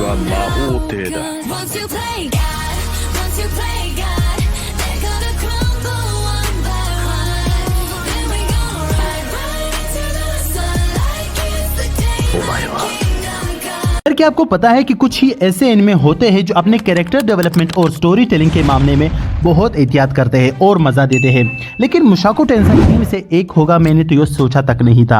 は魔法帝だ。 Once you play God, once you play God, they're gonna crumble one by one. Then we gonna ride right into the sun like it's the day of Kingdom Come. क्या आपको पता है कि कुछ ही ऐसे anime होते हैं जो अपने कैरेक्टर डेवलपमेंट और स्टोरी टेलिंग के मामले में बहुत एहतियात करते हैं और मजा देते हैं, लेकिन मुशाको टेंसेई इनमें से एक होगा। मैंने तो ये सोचा तक नहीं था।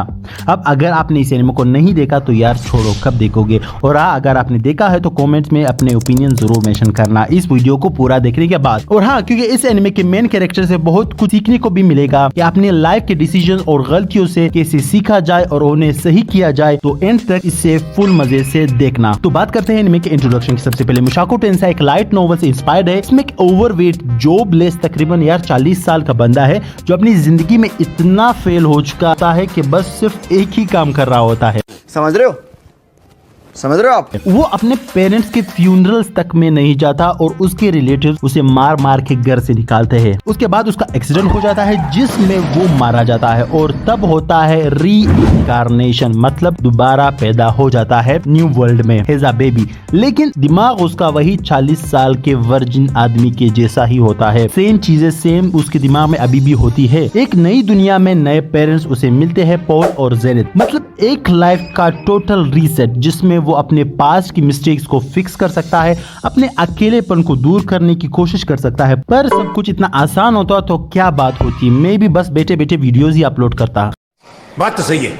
अब अगर आपने इस एनिमे को नहीं देखा तो यार छोड़ो, कब देखोगे। और हाँ, अगर आपने देखा है तो कमेंट्स में अपने ओपिनियन जरूर मेंशन करना इस वीडियो को पूरा देखने के बाद। और हाँ, क्योंकि इस एनिमे के मेन कैरेक्टर से बहुत कुछ सीखने को भी मिलेगा कि अपने लाइफ के डिसीजन और गलतियों से कैसे सीखा जाए और उन्हें सही किया जाए, तो एंड तक इसे फुल मजे से देखना। तो बात करते हैं एनिमे के इंट्रोडक्शन की। सबसे पहले मुशाको टेंसेई एक लाइट नॉवेल से इंस्पायर्ड है। इसमें एक ओवरवेट जॉबलेस तकरीबन यार 40 साल का बंदा है जो अपनी जिंदगी में इतना फेल हो चुका है कि बस सिर्फ एक ही काम कर रहा होता है। समझ रहे हो आप? वो अपने पेरेंट्स के फ्यूनरल्स तक में नहीं जाता और उसके रिलेटिव्स उसे मार मार के घर से निकालते हैं। उसके बाद उसका एक्सीडेंट हो जाता है जिसमें वो मारा जाता है और तब होता है रीइंकार्नेशन, मतलब दोबारा पैदा हो जाता है न्यू वर्ल्ड में एज अ बेबी। लेकिन दिमाग उसका वही 40 साल के वर्जिन आदमी के जैसा ही होता है। सेम चीजें सेम उसके दिमाग में अभी भी होती है। एक नई दुनिया में नए पेरेंट्स उसे मिलते हैं, पॉल और जेनिथ। मतलब एक लाइफ का टोटल रीसेट जिसमें वो अपने पास्ट की मिस्टेक्स को फिक्स कर सकता है, अपने अकेलेपन को दूर करने की कोशिश कर सकता है। पर सब कुछ इतना आसान होता तो क्या बात होती, मैं भी बस बैठे बैठे वीडियोस ही अपलोड करता। बात तो सही है।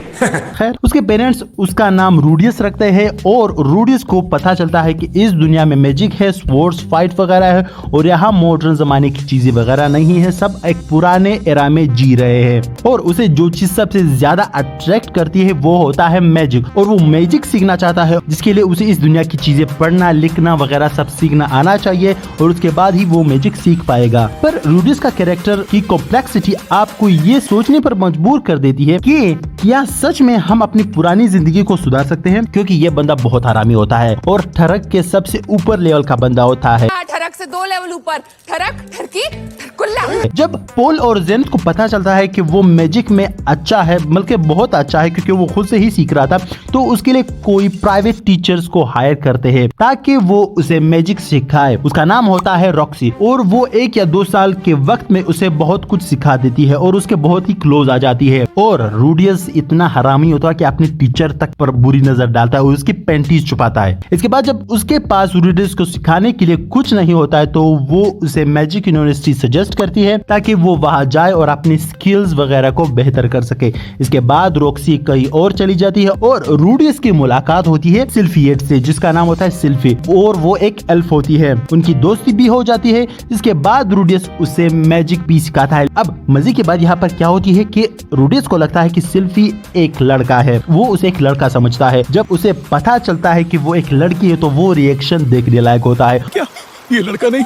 खैर, उसके पेरेंट्स उसका नाम रूडियस रखते हैं और रूडियस को पता चलता है कि इस दुनिया में मैजिक है, स्पोर्ट्स फाइट वगैरह है और यहाँ मॉडर्न जमाने की चीजें वगैरह नहीं है, सब एक पुराने एरा में जी रहे हैं। और उसे जो चीज सबसे ज्यादा अट्रैक्ट करती है वो होता है मैजिक, और वो मैजिक सीखना चाहता है, जिसके लिए उसे इस दुनिया की चीजें पढ़ना लिखना वगैरह सब सीखना आना चाहिए और उसके बाद ही वो मैजिक सीख पाएगा। पर रूडियस का कैरेक्टर की कॉम्प्लेक्सिटी आपको ये सोचने पर मजबूर कर देती है कि क्या सच में हम अपनी पुरानी जिंदगी को सुधार सकते हैं, क्योंकि ये बंदा बहुत हरामी होता है और ठरक के सबसे ऊपर लेवल का बंदा होता है। ठरक से 2 लेवल ऊपर, ठरक ठरकी ठरकुल्ला। जब पोल और जेनिथ को पता चलता है कि वो मैजिक में अच्छा है, बल्कि बहुत अच्छा है, क्योंकि वो खुद से ही सीख रहा था, तो उसके लिए कोई प्राइवेट टीचर्स को हायर करते हैं ताकि वो उसे मैजिक सिखाए। उसका नाम होता है रॉक्सी और वो 1 या 2 साल के वक्त में उसे बहुत कुछ सिखा देती है और उसके बहुत ही क्लोज आ जाती है। और रूडियस इतना हरामी होता है कि अपने टीचर तक पर बुरी नजर डालता है और उसकी पैंटीज छुपाता है। इसके बाद जब उसके पास रूडियस को सिखाने के लिए कुछ नहीं होता है तो वो उसे मैजिक यूनिवर्सिटी सजेस्ट करती है ताकि वो वहां जाए और अपनी स्किल्स वगैरह को बेहतर कर सके। इसके बाद रॉक्सी कहीं और चली जाती है और रूडियस की मुलाकात होती है सिल्फिएट से, जिसका नाम होता है सिल्फी, और वो एक एल्फ होती है। उनकी दोस्ती भी हो जाती है। इसके बाद रूडियस उसे मैजिक भी सिखाता है। अब मजे की बात यहाँ पर क्या होती है कि रूडियस को लगता है कि सिल्फी एक लड़का है, वो उसे एक लड़का समझता है। जब उसे पता चलता है कि वो एक लड़की है तो वो रिएक्शन देखने लायक होता है। क्या ये लड़का नहीं,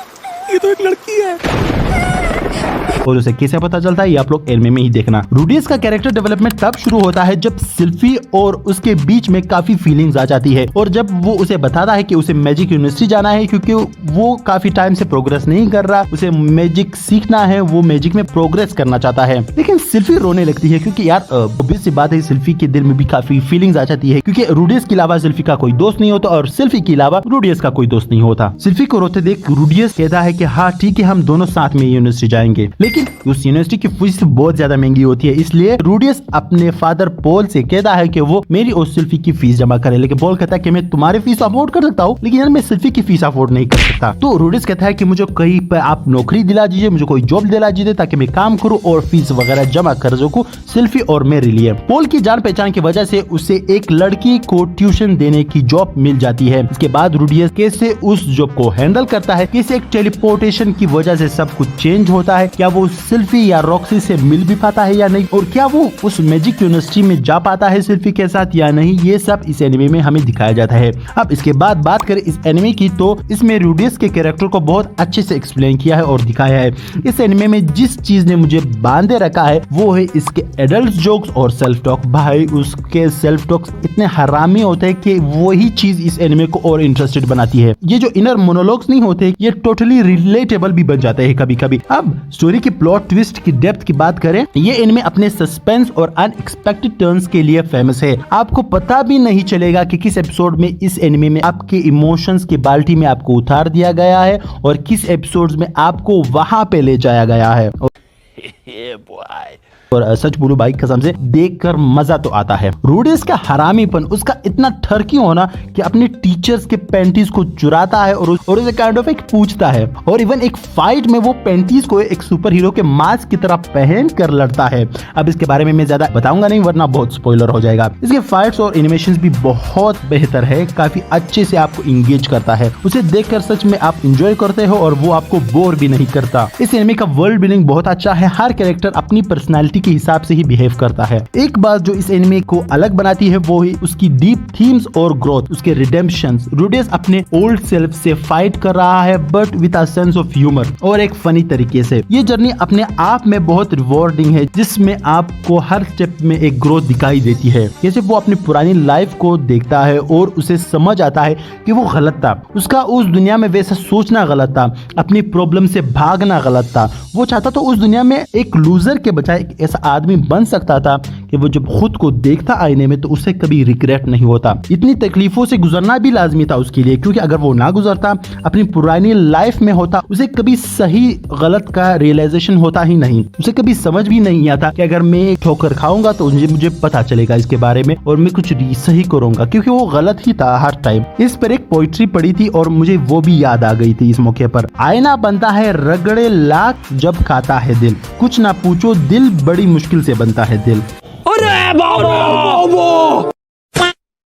ये तो एक लड़की है। और उसे कैसे पता चलता है ये आप लोग एनिमे में ही देखना। रूडियस का कैरेक्टर डेवलपमेंट तब शुरू होता है जब सिल्फी और उसके बीच में काफी फीलिंग्स आ जाती है और जब वो उसे बताता है कि उसे मैजिक यूनिवर्सिटी जाना है क्योंकि वो काफी टाइम से प्रोग्रेस नहीं कर रहा, उसे मैजिक सीखना है, वो मैजिक में प्रोग्रेस करना चाहता है। लेकिन सिल्फी रोने लगती है क्योंकि यार ऑब्वियस सी बात है, सिल्फी के दिल में भी काफी फीलिंग्स आ जाती है क्योंकि रूडियस के अलावा सिल्फी का कोई दोस्त नहीं होता और सिल्फी के अलावा रूडियस का कोई दोस्त नहीं होता। सिल्फी को रोते देख रूडियस कहता है कि हाँ ठीक है, हम दोनों साथ में यूनिवर्सिटी जाएंगे, लेकिन उस यूनिवर्सिटी की फीस बहुत ज्यादा महंगी होती है। इसलिए रूडियस अपने फादर पॉल से कहता है कि वो मेरी और सिल्फी की फीस जमा करे, लेकिन पॉल कहता है कि मैं तुम्हारी फीस अफोर्ड कर सकता हूँ लेकिन यार मैं सिल्फी की फीस अफोर्ड नहीं कर सकता। तो रूडियस कहता है कि मुझे कहीं पर आप नौकरी दिला दीजिए, मुझे कोई जॉब दिला दीजिए ताकि मैं काम करूँ और फीस वगैरह जमा कर सकूँ सिल्फी और मेरे लिए। पॉल की जान पहचान की वजह से उसे एक लड़की को ट्यूशन देने की जॉब मिल जाती है। इसके बाद रूडियस कैसे उस जॉब को हैंडल करता है, कैसे एक टेलीपोर्टेशन की वजह से सब कुछ चेंज होता है, क्या वो सिल्फी या रॉक्सी से मिल भी पाता है या नहीं, और क्या वो उस मैजिक यूनिवर्सिटी में जा पाता है सिल्फी के साथ या नहीं, ये सब इस एनिमे में हमें दिखाया जाता है। अब इसके बाद बात करें इस एनिमे की तो इसमें रूडियस के कैरेक्टर को बहुत अच्छे से एक्सप्लेन किया है और दिखाया है। इस एनिमे में जिस चीज ने मुझे बांधे रखा है वो है इसके एडल्ट जोक्स और सेल्फ टॉक। भाई उसके सेल्फ टॉक्स इतने हरामी होते हैं कि वही चीज इस एनिमे को और इंटरेस्टेड बनाती है। ये जो इनर मोनोलॉग्स नहीं होते ये टोटली रिलेटेबल भी बन जाते हैं कभी कभी। अब स्टोरी स्टोरी की प्लॉट ट्विस्ट की डेप्थ की बात करें, ये इनमें अपने सस्पेंस और अनएक्सपेक्टेड टर्न्स के लिए फेमस है। आपको पता भी नहीं चलेगा कि किस एपिसोड में इस एनिमे में आपके इमोशंस की बाल्टी में आपको उतार दिया गया है और किस एपिसोड्स में आपको वहां पे ले जाया गया है। और सच बोलूं भाई कसम से देखकर मजा तो आता है। रूडेस का हरामीपन, उसका इतना ठरकी होना कि अपने टीचर्स के पैंटीज को चुराता है और उसे काइंड ऑफ एक पूछता है, और इवन एक फाइट में वो पैंटीज को एक सुपर हीरो के मास्क की तरह पहन कर लड़ता है। अब इसके बारे में मैं ज्यादा बताऊंगा नहीं वरना बहुत स्पॉइलर हो जाएगा। इसके फाइट्स और एनिमेशन भी बहुत बेहतर है, काफी अच्छे से आपको इंगेज करता है। उसे देखकर सच में आप इंजॉय करते हो और वो आपको बोर भी नहीं करता। इस एनिमे का वर्ल्ड बिल्डिंग बहुत अच्छा है, हर कैरेक्टर अपनी पर्सनालिटी के हिसाब से ही बिहेव करता है। एक बात जो इस एनिमे को अलग बनाती है वो ही उसकी डीप थीम्स और ग्रोथ, उसके रिडेम्पशंस। रूडेस अपने ओल्ड सेल्फ से फाइट कर रहा है but with a sense of humour और एक फनी तरीके से। ये जर्नी अपने आप में बहुत रिवॉर्डिंग है, जिसमें आपको हर स्टेप में एक ग्रोथ दिखाई देती है। जैसे वो अपनी पुरानी लाइफ को देखता है और उसे समझ आता है कि वो गलत था, उसका उस दुनिया में वैसा सोचना गलत था, अपनी प्रॉब्लम से भागना गलत था। वो चाहता तो उस दुनिया में एक लूजर के बजाय एक ऐसा आदमी बन सकता था कि वो जब खुद को देखता आईने में तो उसे कभी रिग्रेट नहीं होता। इतनी तकलीफों से गुजरना भी लाजमी था उसके लिए, क्योंकि अगर वो ना गुजरता, अपनी पुरानी लाइफ में होता, उसे कभी सही गलत का रियलाइजेशन होता ही नहीं। उसे कभी समझ भी नहीं आता कि अगर मैं ठोकर खाऊंगा तो मुझे पता चलेगा इसके बारे में और मैं कुछ सही करूंगा, क्योंकि वो गलत ही था हर टाइम। इस पर एक पोइट्री पढ़ी थी और मुझे वो भी याद आ गई थी इस मौके पर। आईना बनता है रगड़े लाख जब खाता है दिल, कुछ ना पूछो दिल बड़ी मुश्किल से बनता है दिल।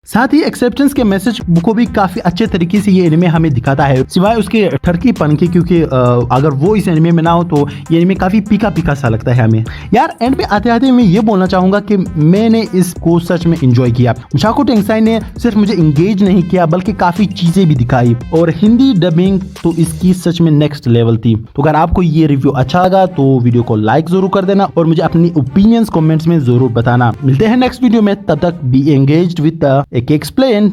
साथ ही एक्सेप्टेंस के मैसेज को भी काफी अच्छे तरीके से ये एनिमे हमें दिखाता है, सिवाय उसके ठरकीपन के, क्योंकि अगर वो इस एनिमे में ना हो तो ये एनिमे काफी पीका पीका सा लगता है हमें। यार एंड में आते आते मैं ये बोलना चाहूंगा कि मैंने इसको सच में एंजॉय किया। मुशाको टेंगसाई ने सिर्फ मुझे इंगेज नहीं किया बल्कि काफी चीजें भी दिखाई, और हिंदी डबिंग तो इसकी सच में नेक्स्ट लेवल थी। तो अगर आपको ये रिव्यू अच्छा लगा तो वीडियो को लाइक जरूर कर देना और मुझे अपनी ओपिनियंस कमेंट्स में जरूर बताना। मिलते हैं नेक्स्ट वीडियो में, तब तक बी एंगेज्ड विद एक्सप्लेन।